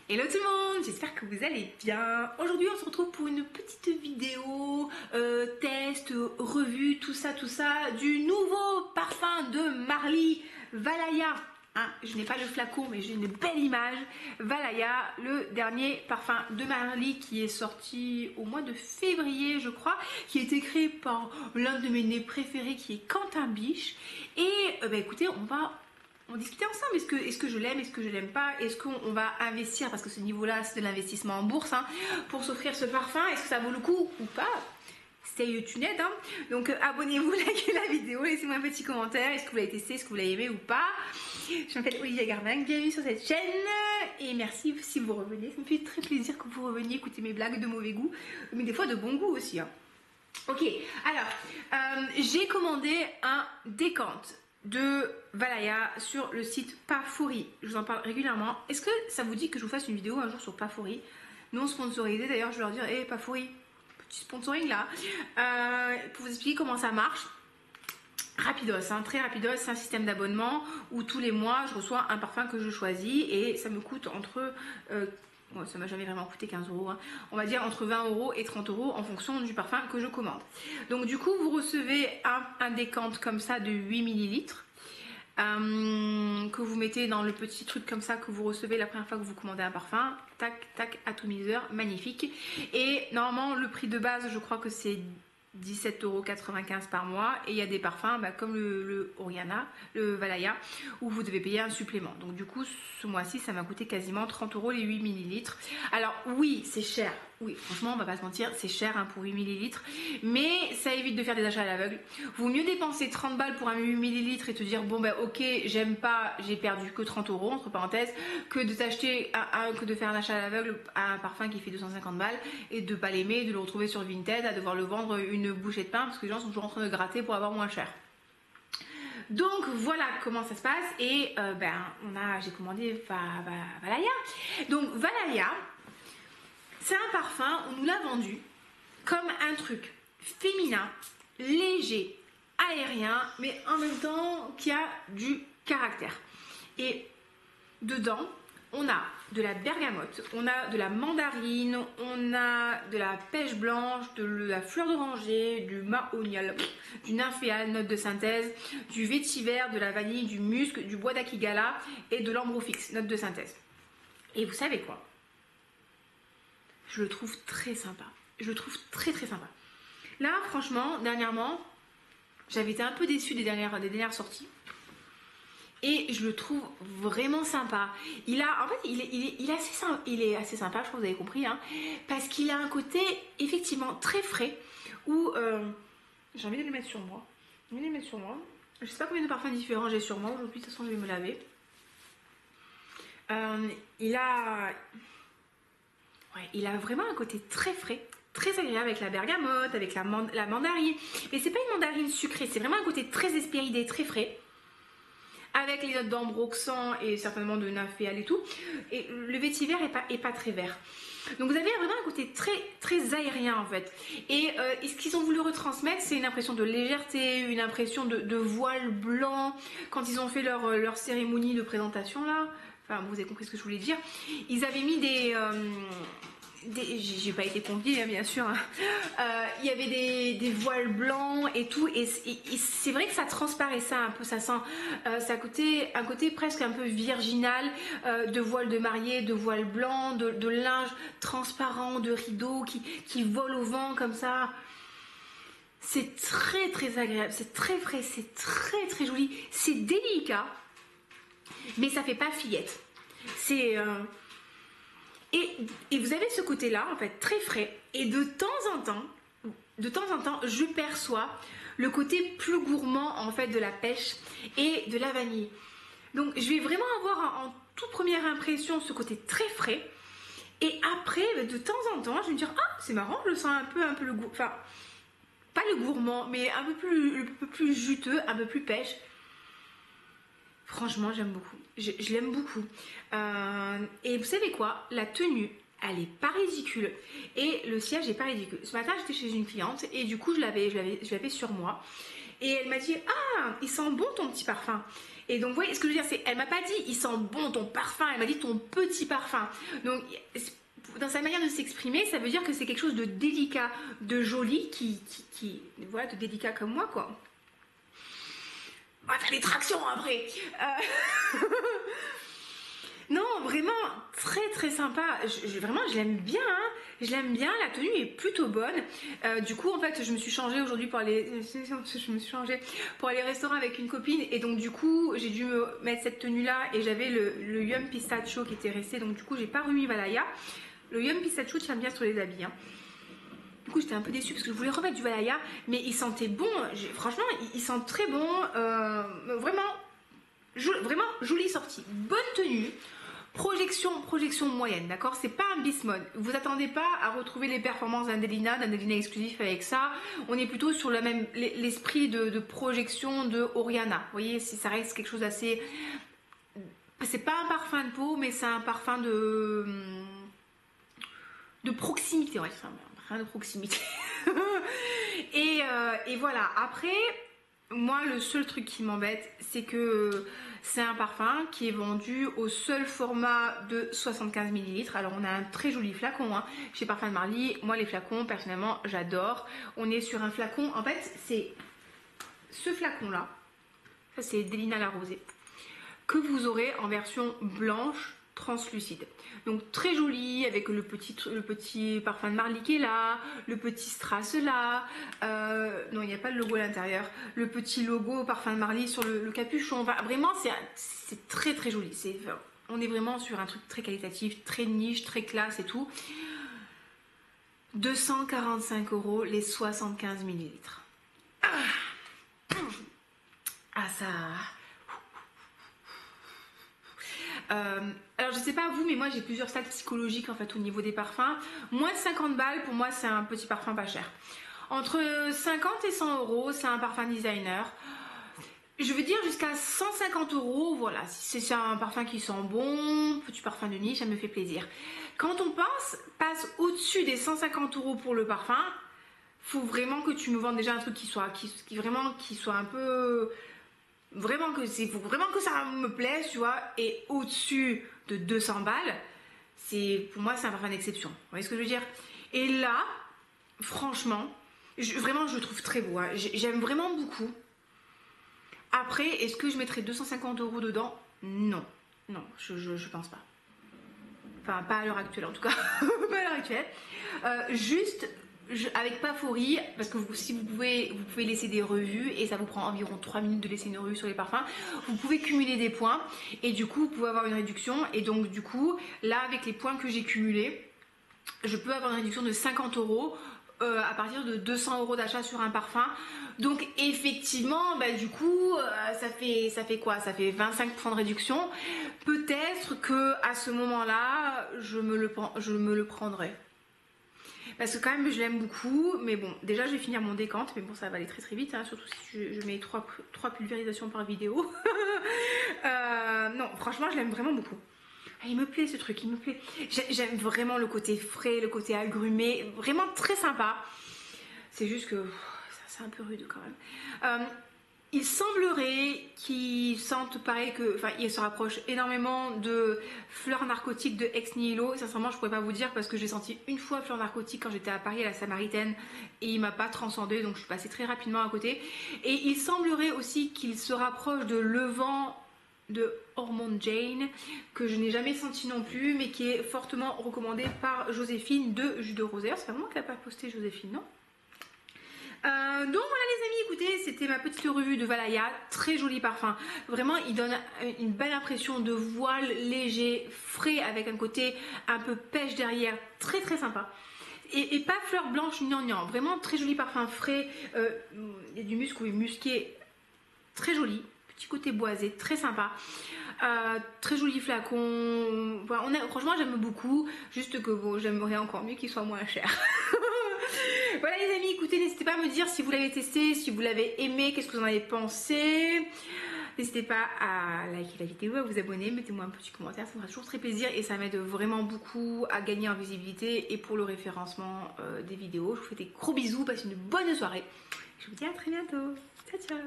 Hello tout le monde, j'espère que vous allez bien. Aujourd'hui on se retrouve pour une petite vidéo, test, revue, tout ça, du nouveau parfum de Marly Valaya. Hein, je n'ai pas le flacon mais j'ai une belle image. Valaya, le dernier parfum de Marly qui est sorti au mois de février je crois, qui a été créé par l'un de mes nez préférés qui est Quentin Biche. Et écoutez, on va discuter ensemble. Est-ce que je l'aime, est-ce que je l'aime pas, est-ce qu'on va investir, parce que ce niveau-là c'est de l'investissement en bourse, hein, pour s'offrir ce parfum, est-ce que ça vaut le coup ou pas? Stay tuned, hein. Donc abonnez-vous, likez la vidéo, laissez-moi un petit commentaire, est-ce que vous l'avez testé, est-ce que vous l'avez aimé ou pas. Je m'appelle Olivia Garbin, bienvenue sur cette chaîne et merci si vous revenez, ça me fait très plaisir que vous reveniez écouter mes blagues de mauvais goût, mais des fois de bon goût aussi, hein. Ok, alors j'ai commandé un décante de Valaya sur le site Parfourie. Je vous en parle régulièrement. Est-ce que ça vous dit que je vous fasse une vidéo un jour sur Parfourie? Non sponsorisé d'ailleurs, je vais leur dire, hé Parfourie, petit sponsoring là, pour vous expliquer comment ça marche. Rapidos, hein, très rapidos, c'est un système d'abonnement où tous les mois je reçois un parfum que je choisis et ça me coûte entre bon, ça m'a jamais vraiment coûté 15 euros, hein. On va dire entre 20 euros et 30 euros en fonction du parfum que je commande. Donc du coup vous recevez un décante comme ça de 8 millilitres que vous mettez dans le petit truc comme ça que vous recevez la première fois que vous commandez un parfum. Tac tac, atomiseur, magnifique. Et normalement le prix de base je crois que c'est 17,95 € par mois, et il y a des parfums comme le Oriana, le Valaya, où vous devez payer un supplément. Donc du coup ce mois-ci ça m'a coûté quasiment 30 € les 8 millilitres. Alors oui c'est cher, oui franchement on va pas se mentir, c'est cher, hein, pour 8 millilitres, mais ça évite de faire des achats à l'aveugle. Vaut mieux dépenser 30 balles pour un 8 millilitres et te dire bon ok j'aime pas, j'ai perdu que 30 € entre parenthèses, que de t'acheter que de faire un achat à l'aveugle à un parfum qui fait 250 balles et de pas l'aimer, de le retrouver sur Vinted, à devoir le vendre une bouchée de pain parce que les gens sont toujours en train de gratter pour avoir moins cher. Donc voilà comment ça se passe. Et j'ai commandé Valaya. Donc Valaya, c'est un parfum, on nous l'a vendu comme un truc féminin, léger, aérien, mais en même temps qui a du caractère. Et dedans on a de la bergamote, on a de la mandarine, on a de la pêche blanche, de la fleur d'oranger, du mahonial, du nymphéal, note de synthèse, du vétiver, de la vanille, du musc, du bois d'aquigala et de l'ambrofix, note de synthèse. Et vous savez quoi? Je le trouve très sympa. Je le trouve très sympa. Là, franchement, dernièrement, j'avais été un peu déçue des dernières sorties. Et je le trouve vraiment sympa. Il est assez sympa, je crois que vous avez compris, hein, parce qu'il a un côté effectivement très frais où j'ai envie de le mettre sur moi. Je sais pas combien de parfums différents j'ai sur moi aujourd'hui, de toute façon je vais me laver. Il a vraiment un côté très frais, très agréable, avec la bergamote, avec la mandarine. Mais c'est pas une mandarine sucrée, c'est vraiment un côté très hespéridé, très frais, avec les notes d'ambroxan et certainement de nymphéal et tout. Et le vétiver est pas très vert. Donc vous avez vraiment un côté très aérien en fait. Et ce qu'ils ont voulu retransmettre, c'est une impression de légèreté, une impression de voile blanc. Quand ils ont fait leur cérémonie de présentation là, enfin vous avez compris ce que je voulais dire, ils avaient mis j'ai pas été conviée, hein, bien sûr, hein. Il y avait des voiles blancs et tout, et c'est vrai que ça transparaissait un peu, ça sent un côté presque un peu virginal, de voiles de mariée, de voiles blancs, de linge transparent, de rideaux qui volent au vent comme ça. C'est très agréable, c'est très frais, c'est très joli, c'est délicat, mais ça fait pas fillette. C'est et vous avez ce côté-là, en fait, très frais. Et de temps en temps, je perçois le côté plus gourmand, en fait, de la pêche et de la vanille. Donc, je vais vraiment avoir en toute première impression ce côté très frais. Et après, de temps en temps, je vais me dire, ah, c'est marrant, je sens un peu le goût. Enfin, pas le gourmand, mais un peu plus juteux, un peu plus pêche. Franchement, j'aime beaucoup. Je l'aime beaucoup. Et vous savez quoi? La tenue, elle est pas ridicule. Et le siège est pas ridicule. Ce matin, j'étais chez une cliente et du coup, je l'avais sur moi. Et elle m'a dit, ah, il sent bon ton petit parfum. Et donc, vous voyez ce que je veux dire, c'est, elle m'a pas dit, il sent bon ton parfum, elle m'a dit ton petit parfum. Donc, dans sa manière de s'exprimer, ça veut dire que c'est quelque chose de délicat, de joli, voilà, de délicat comme moi, quoi. On va faire des tractions après. Non, vraiment très très sympa. Vraiment, je l'aime bien. Hein. Je l'aime bien. La tenue est plutôt bonne. Du coup, en fait, je me suis changée aujourd'hui pour aller. Je me suis changée pour aller au restaurant avec une copine. Et donc, du coup, j'ai dû me mettre cette tenue-là. Et j'avais le Yum Pistachio qui était resté. Donc, du coup, j'ai pas remis Valaya. Le Yum Pistachio tient bien sur les habits. Hein. Du coup, j'étais un peu déçue parce que je voulais remettre du Valaya. Mais il sentait bon. Franchement, il sent très bon. Vraiment jolie sortie. Bonne tenue. Projection moyenne, d'accord? C'est pas un beast mode. Vous attendez pas à retrouver les performances d'un Delina exclusif avec ça. On est plutôt sur l'esprit de projection de Oriana. Vous voyez, si ça reste quelque chose d'assez. C'est pas un parfum de peau, mais c'est un parfum de proximité. Ouais, c'est un parfum de proximité. et voilà. Après, moi, le seul truc qui m'embête, c'est que c'est un parfum qui est vendu au seul format de 75 ml. Alors, on a un très joli flacon hein, chez Parfum de Marly. Moi, les flacons, personnellement, j'adore. On est sur un flacon. En fait, c'est ce flacon-là. Ça, c'est Delina la Rosée. Que vous aurez en version blanche translucide. Donc très joli avec le petit parfum de Marly qui est là, le petit strass là, non il n'y a pas le logo à l'intérieur, le petit logo parfum de Marly sur le capuchon, enfin, vraiment c'est très très joli, on est vraiment sur un truc très qualitatif, très niche, très classe et tout. 245 € les 75 ml. Ah ça... alors je sais pas vous mais moi j'ai plusieurs stades psychologiques en fait au niveau des parfums. Moins de 50 balles pour moi c'est un petit parfum pas cher. Entre 50 et 100 € c'est un parfum designer. Je veux dire jusqu'à 150 €, voilà, si c'est un parfum qui sent bon, petit parfum de niche, ça me fait plaisir. Quand on passe au-dessus des 150 € pour le parfum, faut vraiment que tu me vendes déjà un truc qui soit un peu... Vraiment faut vraiment que ça me plaise, tu vois, et au-dessus de 200 balles, pour moi c'est un parfum d'exception. Vous voyez ce que je veux dire? Et là, franchement, vraiment je le trouve très beau. Hein. J'aime vraiment beaucoup. Après, est-ce que je mettrais 250 € dedans? Non, non, je pense pas. Enfin, pas à l'heure actuelle en tout cas. Pas à l'heure actuelle. Juste. Avec Paphory, parce que si vous pouvez laisser des revues et ça vous prend environ 3 minutes de laisser une revue sur les parfums, vous pouvez cumuler des points et du coup vous pouvez avoir une réduction et donc du coup là avec les points que j'ai cumulés je peux avoir une réduction de 50 € à partir de 200 € d'achat sur un parfum. Donc effectivement bah, du coup ça fait quoi, ça fait 25% de réduction. Peut-être que à ce moment là je me le prendrai. Parce que quand même je l'aime beaucoup, mais bon, déjà je vais finir mon décante, mais bon ça va aller très très vite, hein, surtout si je mets 3 pulvérisations par vidéo. Non, franchement je l'aime vraiment beaucoup. Ah, il me plaît ce truc, il me plaît. J'aime vraiment le côté frais, le côté agrumé, vraiment très sympa. C'est juste que c'est un peu rude quand même. Il semblerait qu'ils sentent pareil que, enfin, ils se rapprochent énormément de Fleurs Narcotiques de Ex Nihilo. Sincèrement, je pourrais pas vous dire parce que j'ai senti une fois Fleurs Narcotiques quand j'étais à Paris à la Samaritaine et il m'a pas transcendé, donc je suis passée très rapidement à côté. Et il semblerait aussi qu'il se rapproche de Le Vent de Hormone Jane que je n'ai jamais senti non plus, mais qui est fortement recommandé par Joséphine de Jus de Rosée. C'est pas moi qui l'a pas posté, Joséphine, non? Donc voilà les amis, écoutez, c'était ma petite revue de Valaya, très joli parfum, vraiment il donne une belle impression de voile léger, frais avec un côté un peu pêche derrière, très très sympa. Et pas fleur blanche gnangnan, vraiment très joli parfum frais, il y a du musc, oui, musqué, très joli, petit côté boisé, très sympa. Très joli flacon, voilà, franchement j'aime beaucoup, juste que bon, j'aimerais encore mieux qu'il soit moins cher. Voilà les amis, écoutez, n'hésitez pas à me dire si vous l'avez testé, si vous l'avez aimé, qu'est-ce que vous en avez pensé. N'hésitez pas à liker la vidéo, à vous abonner, mettez-moi un petit commentaire, ça me fera toujours très plaisir et ça m'aide vraiment beaucoup à gagner en visibilité et pour le référencement des vidéos. Je vous fais des gros bisous, passez une bonne soirée. Je vous dis à très bientôt. Ciao ciao.